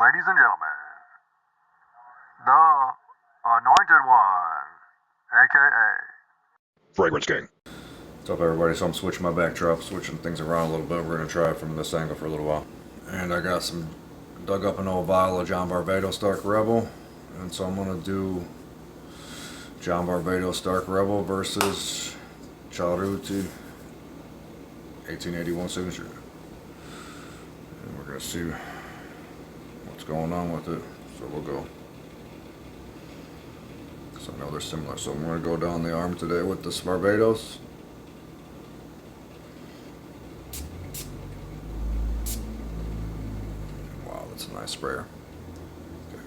Ladies and gentlemen, the Anointed One, aka Fragrance King. What's up, everybody? So I'm switching my backdrop, switching things around a little bit. We're going to try it from this angle for a little while. And I got dug up an old vial of John Varvatos Dark Rebel. And so I'm going to do John Varvatos Dark Rebel versus Cerruti 1881 signature. And we're going to see what's going on with it. So we'll go. So I know they're similar. So I'm going to go down the arm today with this Varvatos. Wow, that's a nice sprayer. Okay.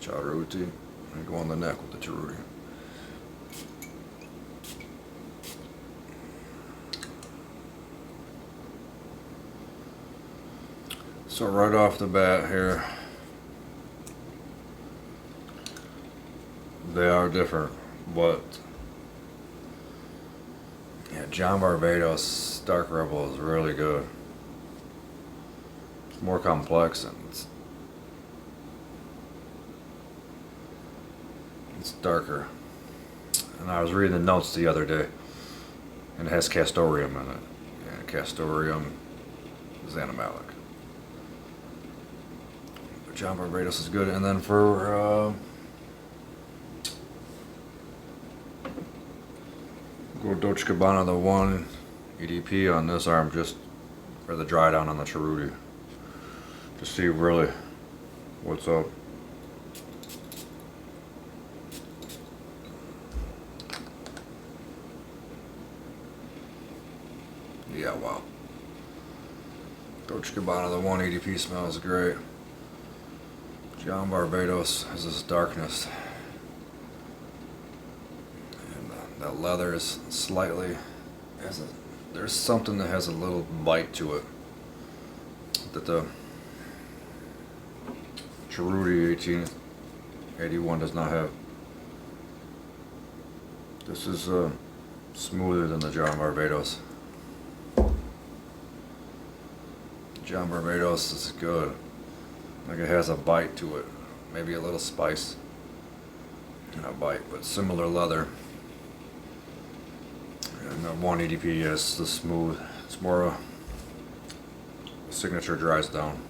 Cerruti. And go on the neck with the Cerruti. So right off the bat here, they are different, but yeah, John Varvatos Dark Rebel is really good. It's more complex and it's darker. And I was reading the notes the other day, and it has castoreum in it. And castoreum is animalic. But John Varvatos is good. And then for go Dolce Gabbana, the 1 EDP on this arm, just for the dry down on the Cerruti, to see really what's up. Yeah, wow. Dolce Gabbana, the 1 EDP smells great. John Varvatos has this darkness. And that leather is slightly, there's something that has a little bite to it that the Cerruti 1881 does not have. This is smoother than the John Varvatos. John Varvatos is good. Like it has a bite to it. Maybe a little spice and a bite, but similar leather. And the 1 EDP is the smooth. It's more a signature dries down.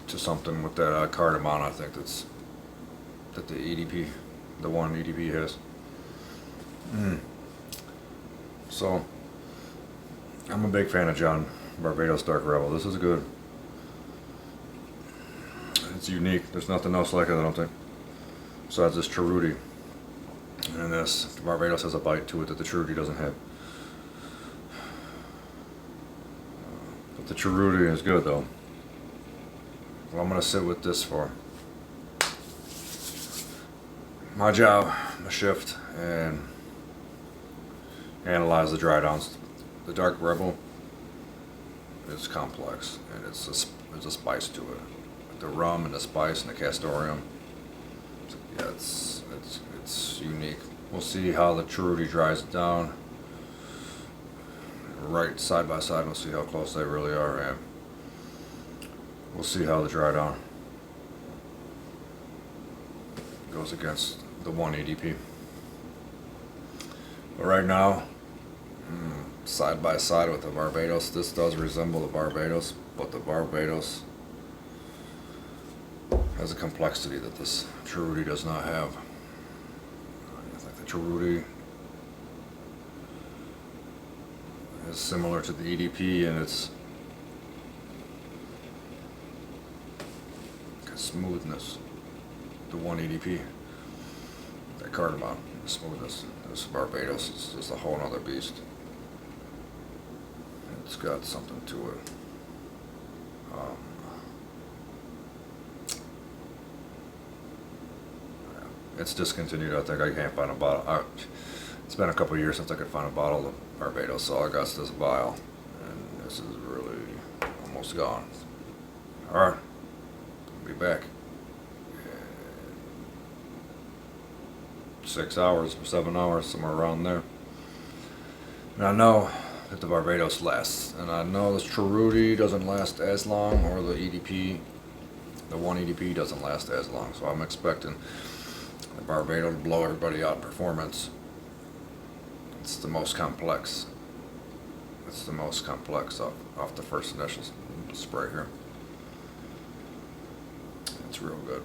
To something with that cardamom, I think that the EDP, the 1 EDP has. So, I'm a big fan of John Varvatos Dark Rebel. This is good. It's unique. There's nothing else like it, I don't think, besides this Cerruti. And this Varvatos has a bite to it that the Cerruti doesn't have. But the Cerruti is good, though. Well, I'm going to sit with this for my job, my shift, and analyze the dry downs. The Dark Rebel is complex, and there's a spice to it. The rum and the spice and the castoreum. Yeah, it's unique. We'll see how the Cerruti dries down. Right side by side, we'll see how close they really are, and we'll see how the dry down goes against the 1 EDP. But right now, side by side with the Varvatos, this does resemble the Varvatos, but the Varvatos has a complexity that this Cerruti does not have. I think the Cerruti is similar to the EDP in its smoothness. The 1 EDP, that cardamom, the smoothness. This Varvatos is just a whole other beast. It's got something to it. It's discontinued. I think I can't find a bottle. It's been a couple of years since I could find a bottle of Varvatos, so I got this vial, and this is really almost gone. All right, I'll be back. 6 hours, 7 hours, somewhere around there. And I know that the varvatos lasts, and I know the Cerruti doesn't last as long, or the EDP, the 1 EDP doesn't last as long. So I'm expecting the varvato to blow everybody out in performance. It's the most complex. It's the most complex off the first initial spray here. It's real good.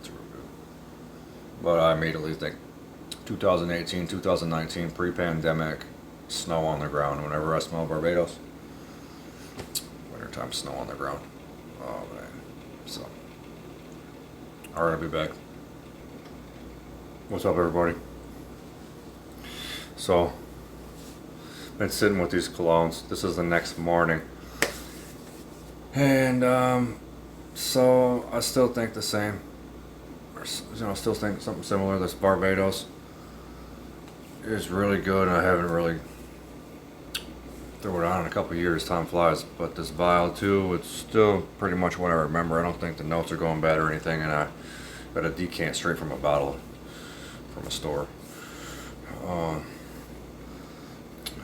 It's real good. But I immediately think 2018, 2019, pre-pandemic, snow on the ground. Whenever I smell varvatos, wintertime snow on the ground. Oh man. So, alright, I'll be back. What's up, everybody? So, been sitting with these colognes. This is the next morning, and so I still think the same, or still think something similar. This varvatos is really good, and I haven't really threw it on in a couple of years. Time flies, but this vial too, it's still pretty much what I remember. I don't think the notes are going bad or anything, and I got a decant straight from a bottle from a store.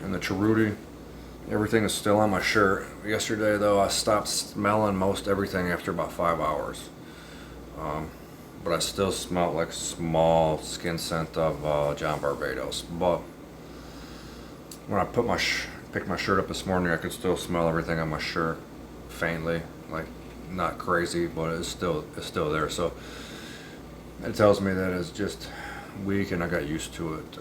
And the Cerruti, everything is still on my shirt. Yesterday though, I stopped smelling most everything after about 5 hours. But I still smelled like small skin scent of John Varvatos. But when I picked my shirt up this morning, I could still smell everything on my shirt faintly, like not crazy, but it's still there. So it tells me that it's just weak, and I got used to it.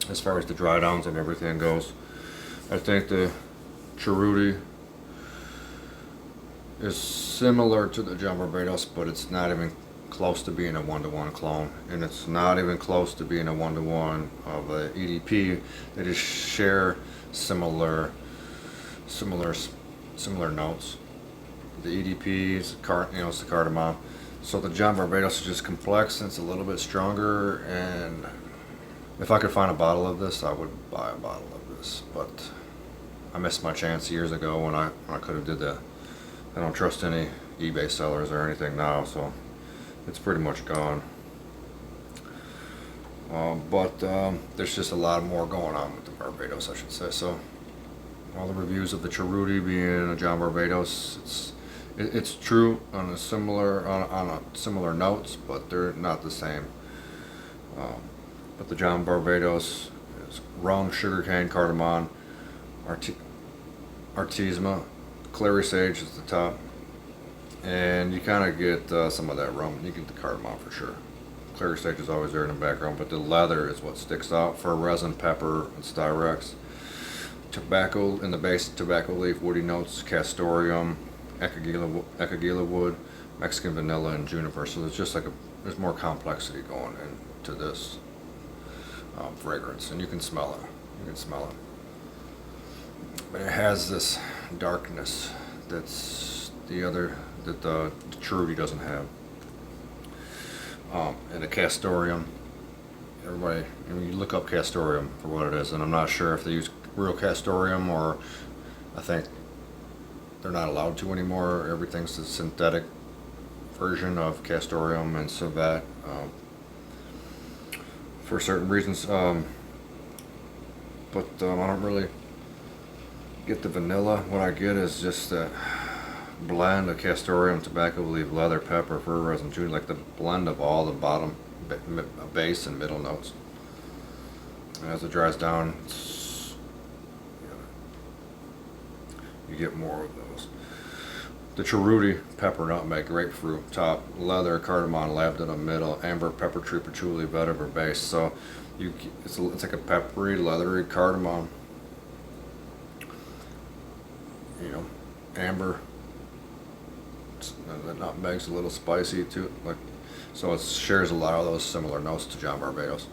As far as the dry downs and everything goes, I think the Cerruti is similar to the John Varvatos, but it's not even close to being a 1-to-1 clone, and it's not even close to being a 1-to-1 of a EDP. They just share similar notes. The EDP is it's the cardamom. So the John Varvatos is just complex, and it's a little bit stronger, and if I could find a bottle of this, I would buy a bottle of this. But I missed my chance years ago when I could have did that. I don't trust any eBay sellers or anything now, so it's pretty much gone. But there's just a lot more going on with the Varvatos, I should say. So all the reviews of the Cerruti being a John Varvatos, it's true on a similar notes, but they're not the same. But the John Varvatos is rum, sugarcane, cardamom, artesma, clary sage is the top, and you kind of get some of that rum. You get the cardamom for sure. Clary sage is always there in the background, but the leather is what sticks out for resin, pepper, and styrex. Tobacco in the base, tobacco leaf, woody notes, castoreum, ecagila wood, Mexican vanilla, and juniper. So there's just there's more complexity going into this fragrance, and you can smell it. But it has this darkness that the Cerruti doesn't have. And the castoreum, everybody, you look up castoreum for what it is, and I'm not sure if they use real castoreum, or I think they're not allowed to anymore. Everything's a synthetic version of castoreum and civet. For certain reasons, but I don't really get the vanilla. What I get is just that blend of castoreum, tobacco leaf, leather, pepper, fir resin, juniper, like the blend of all the bottom, base, and middle notes. And as it dries down, you get more of those. The Cerruti, pepper, nutmeg, grapefruit, top, leather, cardamom, labdanum, middle, amber, pepper tree, patchouli, vetiver, base. So it's like a peppery, leathery cardamom. Amber. The nutmeg's a little spicy too. So it shares a lot of those similar notes to John Varvatos.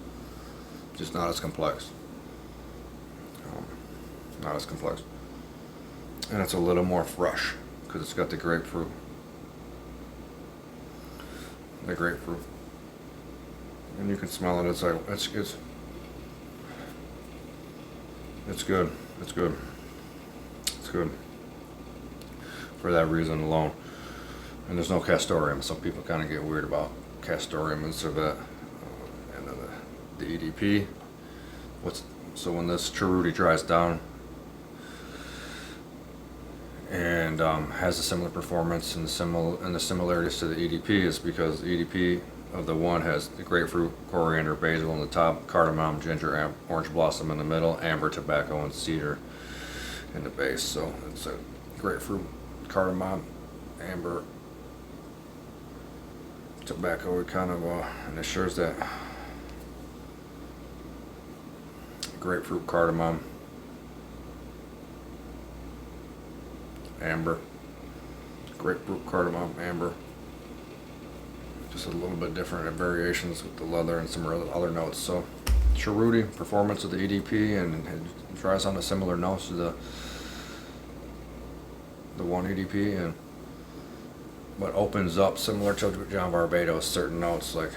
Just not as complex. Not as complex. And it's a little more fresh, because it's got the grapefruit. And you can smell it. It's good. It's good for that reason alone. And there's no castoreum, so people kind of get weird about castoreum and civet, and then the EDP. So when this Cerruti dries down and has a similar performance and the similarities to the EDP is because the EDP of the one has the grapefruit, coriander, basil on the top, cardamom, ginger, orange blossom in the middle, amber, tobacco, and cedar in the base. So it's a grapefruit, cardamom, amber, tobacco. It kind of and it shares that grapefruit, cardamom, amber, grapefruit, cardamom, amber. Just a little bit different variations with the leather and some other notes. So Cerruti, performance of the EDP, and it dries on a similar notes to the one EDP, and what opens up similar to John Varvatos, certain notes, like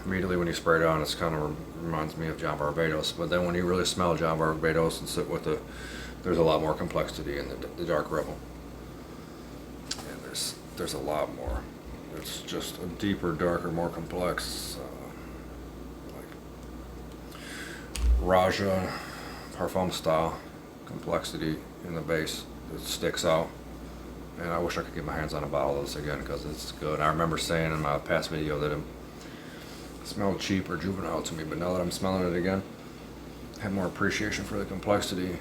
immediately when you spray it on, it's kind of reminds me of John Varvatos, but then when you really smell John Varvatos and sit with it, there's a lot more complexity in the Dark Rebel, and there's a lot more. It's just a deeper, darker, more complex, like Raja Parfum style complexity in the base that sticks out. And I wish I could get my hands on a bottle of this again because it's good. I remember saying in my past video that it smelled cheap or juvenile to me, but now that I'm smelling it again, I have more appreciation for the complexity,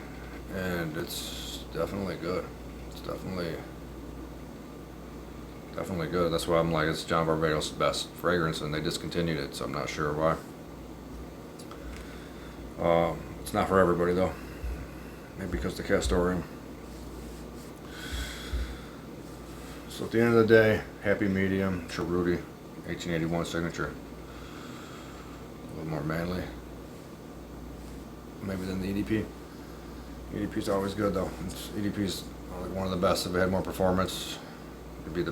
and it's definitely good. It's definitely good. That's why I'm like, it's John Varvatos' best fragrance, and they discontinued it, so I'm not sure why. It's not for everybody though. Maybe because the castoreum. So at the end of the day, happy medium, Cerruti, 1881 signature. A little more manly, maybe than the EDP. EDP's always good though. EDP's like one of the best. If it had more performance, it'd be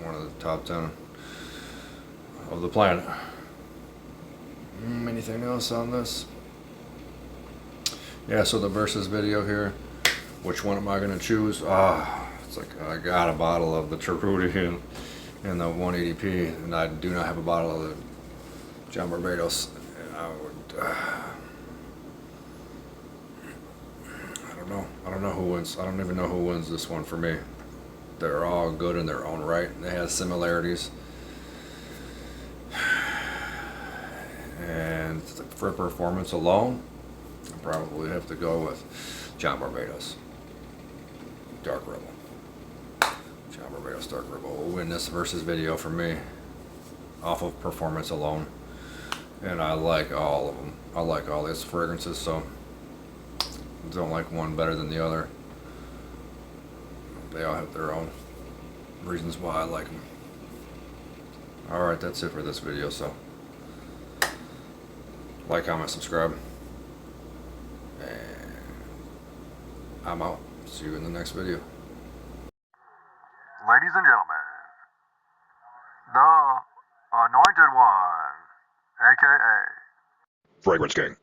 one of the top 10 of the planet. Anything else on this? Yeah, so the versus video here. Which one am I gonna choose? It's like I got a bottle of the Cerruti and the 180p, and I do not have a bottle of the John Varvatos. And I would, I don't know who wins. I don't even know who wins this one for me. They're all good in their own right. They have similarities, and for performance alone, I probably have to go with John Varvatos Dark Rebel. John Varvatos Dark Rebel will win this versus video for me off of performance alone, and I like all of them. I like all these fragrances, so I don't like one better than the other. They all have their own reasons why I like them. Alright, that's it for this video, so like, comment, subscribe, and I'm out. See you in the next video. Ladies and gentlemen, the Anointed One, aka Fragrance King.